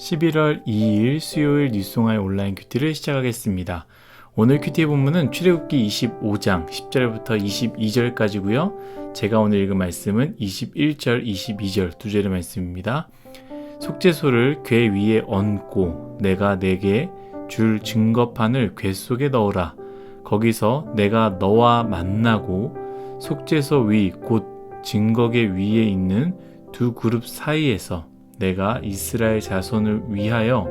11월 2일 수요일 뉴송아의 온라인 큐티를 시작하겠습니다. 오늘 큐티의 본문은 출애굽기 25장 10절부터 22절까지고요. 제가 오늘 읽은 말씀은 21절, 22절 두 절의 말씀입니다. 속죄소를 궤 위에 얹고 내가 내게 줄 증거판을 궤 속에 넣으라. 거기서 내가 너와 만나고 속죄소 위 곧 증거궤 위에 있는 두 그룹 사이에서 내가 이스라엘 자손을 위하여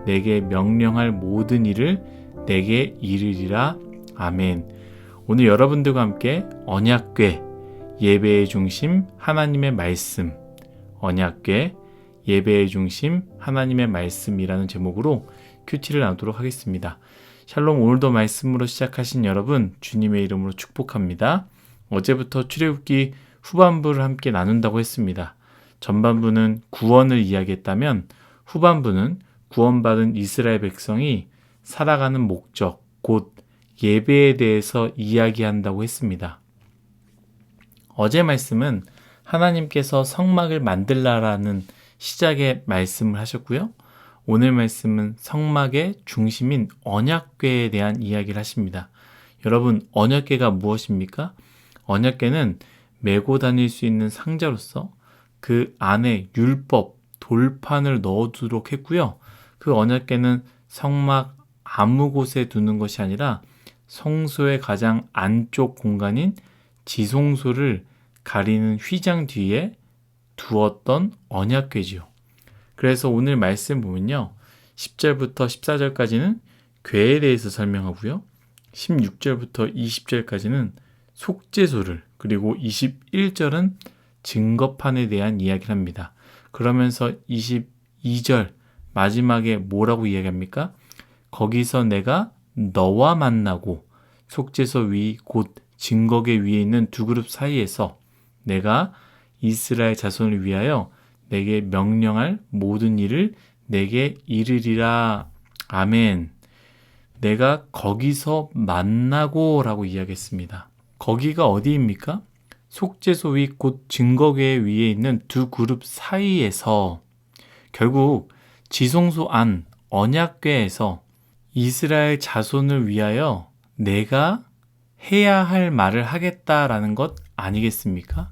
내게 명령할 모든 일을 내게 이르리라. 아멘. 오늘 여러분들과 함께 언약궤, 예배의 중심, 하나님의 말씀, 언약궤, 예배의 중심, 하나님의 말씀이라는 제목으로 큐티를 나누도록 하겠습니다. 샬롬, 오늘도 말씀으로 시작하신 여러분, 주님의 이름으로 축복합니다. 어제부터 출애굽기 후반부를 함께 나눈다고 했습니다. 전반부는 구원을 이야기했다면 후반부는 구원받은 이스라엘 백성이 살아가는 목적, 곧 예배에 대해서 이야기한다고 했습니다. 어제 말씀은 하나님께서 성막을 만들라라는 시작의 말씀을 하셨고요. 오늘 말씀은 성막의 중심인 언약궤에 대한 이야기를 하십니다. 여러분, 언약궤가 무엇입니까? 언약궤는 메고 다닐 수 있는 상자로서 그 안에 율법, 돌판을 넣어두도록 했고요. 그 언약궤는 성막 아무 곳에 두는 것이 아니라 성소의 가장 안쪽 공간인 지성소를 가리는 휘장 뒤에 두었던 언약궤지요. 그래서 오늘 말씀 보면요. 10절부터 14절까지는 궤에 대해서 설명하고요. 16절부터 20절까지는 속죄소를, 그리고 21절은 증거판에 대한 이야기를 합니다. 그러면서 22절 마지막에 뭐라고 이야기합니까? 거기서 내가 너와 만나고 속죄소 위 곧 증거궤 위에 있는 두 그룹 사이에서 내가 이스라엘 자손을 위하여 내게 명령할 모든 일을 내게 이르리라. 아멘. 내가 거기서 만나고 라고 이야기했습니다. 거기가 어디입니까? 속죄소 위 곧 증거궤 위에 있는 두 그룹 사이에서, 결국 지성소 안 언약궤에서 이스라엘 자손을 위하여 내가 해야 할 말을 하겠다라는 것 아니겠습니까?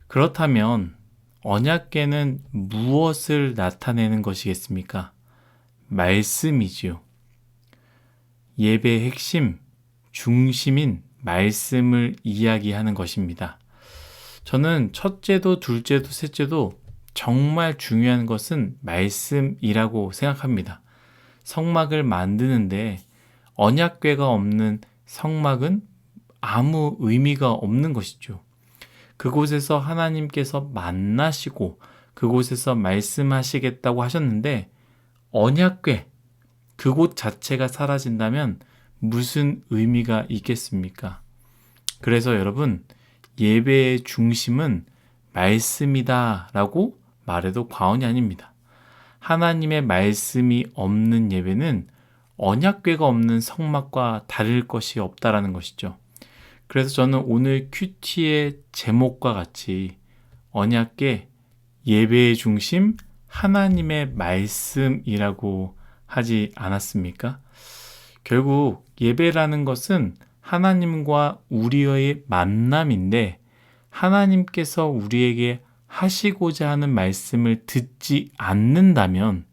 그렇다면 언약궤는 무엇을 나타내는 것이겠습니까? 말씀이지요. 예배의 핵심, 중심인 말씀을 이야기하는 것입니다. 저는 첫째도 둘째도 셋째도 정말 중요한 것은 말씀이라고 생각합니다. 성막을 만드는데 언약궤가 없는 성막은 아무 의미가 없는 것이죠. 그곳에서 하나님께서 만나시고 그곳에서 말씀하시겠다고 하셨는데 언약궤, 그곳 자체가 사라진다면 무슨 의미가 있겠습니까? 그래서 여러분, 예배의 중심은 말씀이다 라고 말해도 과언이 아닙니다. 하나님의 말씀이 없는 예배는 언약궤가 없는 성막과 다를 것이 없다라는 것이죠. 그래서 저는 오늘 큐티의 제목과 같이 언약궤, 예배의 중심, 하나님의 말씀이라고 하지 않았습니까? 결국 예배라는 것은 하나님과 우리의 만남인데 하나님께서 우리에게 하시고자 하는 말씀을 듣지 않는다면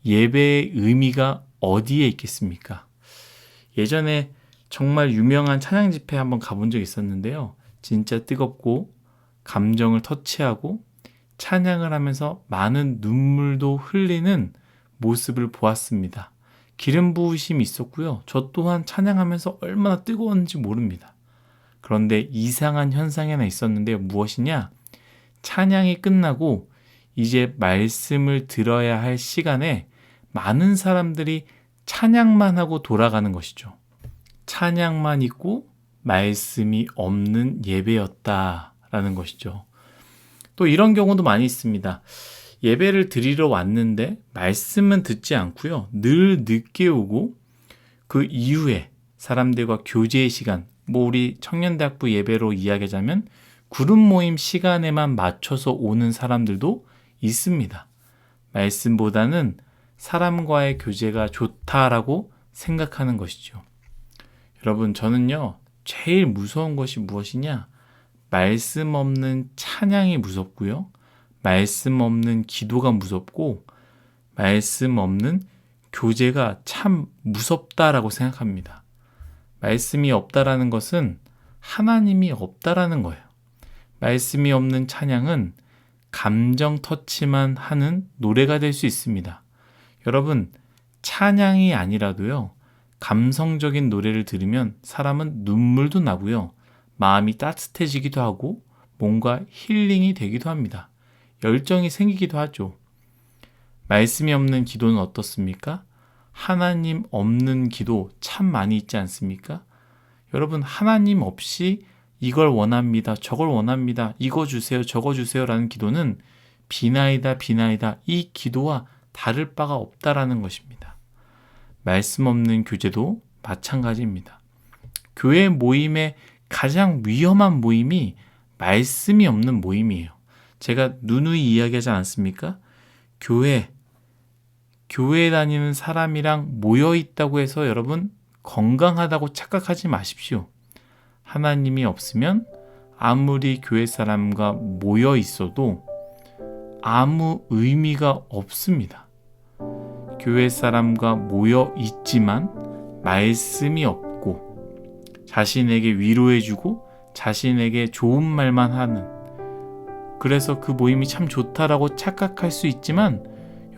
예배의 의미가 어디에 있겠습니까? 예전에 정말 유명한 찬양 집회 한번 가본 적이 있었는데요. 진짜 뜨겁고 감정을 터치하고 찬양을 하면서 많은 눈물도 흘리는 모습을 보았습니다. 기름 부으심이 있었고요. 저 또한 찬양하면서 얼마나 뜨거웠는지 모릅니다. 그런데 이상한 현상이 하나 있었는데요. 무엇이냐? 찬양이 끝나고 이제 말씀을 들어야 할 시간에 많은 사람들이 찬양만 하고 돌아가는 것이죠. 찬양만 있고 말씀이 없는 예배였다라는 것이죠. 또 이런 경우도 많이 있습니다. 예배를 드리러 왔는데 말씀은 듣지 않고요. 늘 늦게 오고 그 이후에 사람들과 교제의 시간, 우리 청년대학부 예배로 이야기하자면 그룹 모임 시간에만 맞춰서 오는 사람들도 있습니다. 말씀보다는 사람과의 교제가 좋다라고 생각하는 것이죠. 여러분, 저는요, 제일 무서운 것이 무엇이냐? 말씀 없는 찬양이 무섭고요. 말씀 없는 기도가 무섭고, 말씀 없는 교제가 참 무섭다라고 생각합니다. 말씀이 없다라는 것은 하나님이 없다라는 거예요. 말씀이 없는 찬양은 감정 터치만 하는 노래가 될 수 있습니다. 여러분, 찬양이 아니라도요, 감성적인 노래를 들으면 사람은 눈물도 나고요, 마음이 따뜻해지기도 하고 뭔가 힐링이 되기도 합니다. 열정이 생기기도 하죠. 말씀이 없는 기도는 어떻습니까? 하나님 없는 기도 참 많이 있지 않습니까? 여러분, 하나님 없이 이걸 원합니다, 저걸 원합니다, 이거 주세요, 저거 주세요 라는 기도는 비나이다, 비나이다, 이 기도와 다를 바가 없다라는 것입니다. 말씀 없는 교제도 마찬가지입니다. 교회 모임의 가장 위험한 모임이 말씀이 없는 모임이에요. 제가 누누이 이야기하지 않습니까? 교회에 다니는 사람이랑 모여 있다고 해서 여러분 건강하다고 착각하지 마십시오. 하나님이 없으면 아무리 교회 사람과 모여 있어도 아무 의미가 없습니다. 교회 사람과 모여 있지만 말씀이 없고 자신에게 위로해주고 자신에게 좋은 말만 하는, 그래서 그 모임이 참 좋다라고 착각할 수 있지만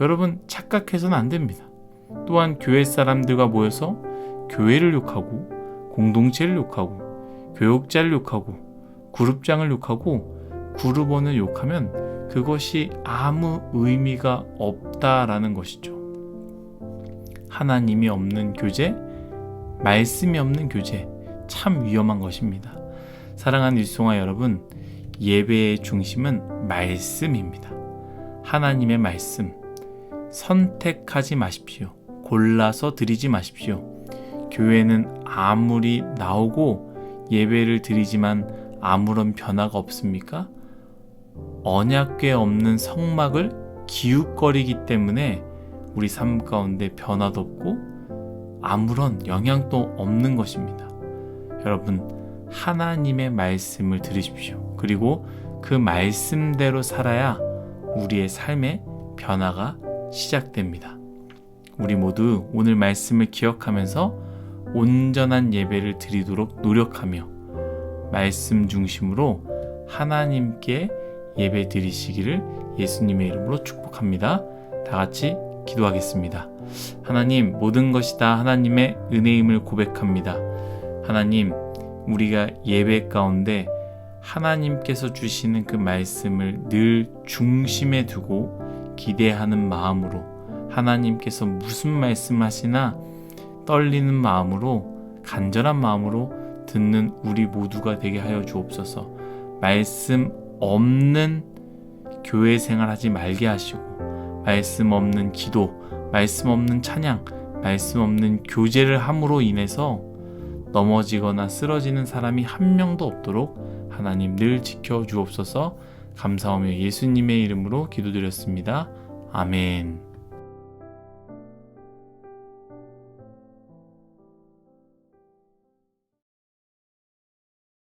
여러분, 착각해서는 안 됩니다. 또한 교회 사람들과 모여서 교회를 욕하고 공동체를 욕하고 교육자를 욕하고 그룹장을 욕하고 그룹원을 욕하면 그것이 아무 의미가 없다라는 것이죠. 하나님이 없는 교제, 말씀이 없는 교제, 참 위험한 것입니다. 사랑하는 일송아 여러분, 예배의 중심은 말씀입니다. 하나님의 말씀, 선택하지 마십시오. 골라서 드리지 마십시오. 교회는 아무리 나오고 예배를 드리지만 아무런 변화가 없습니까? 언약궤 없는 성막을 기웃거리기 때문에 우리 삶 가운데 변화도 없고 아무런 영향도 없는 것입니다. 여러분, 하나님의 말씀을 들으십시오. 그리고 그 말씀대로 살아야 우리의 삶의 변화가 시작됩니다. 우리 모두 오늘 말씀을 기억하면서 온전한 예배를 드리도록 노력하며 말씀 중심으로 하나님께 예배 드리시기를 예수님의 이름으로 축복합니다. 다 같이 기도하겠습니다. 하나님, 모든 것이 다 하나님의 은혜임을 고백합니다. 하나님, 우리가 예배 가운데 하나님께서 주시는 그 말씀을 늘 중심에 두고 기대하는 마음으로, 하나님께서 무슨 말씀하시나 떨리는 마음으로, 간절한 마음으로 듣는 우리 모두가 되게 하여 주옵소서. 말씀 없는 교회 생활하지 말게 하시고, 말씀 없는 기도, 말씀 없는 찬양, 말씀 없는 교제를 함으로 인해서 넘어지거나 쓰러지는 사람이 한 명도 없도록 하나님 늘 지켜 주옵소서. 감사하며 예수님의 이름으로 기도드렸습니다. 아멘.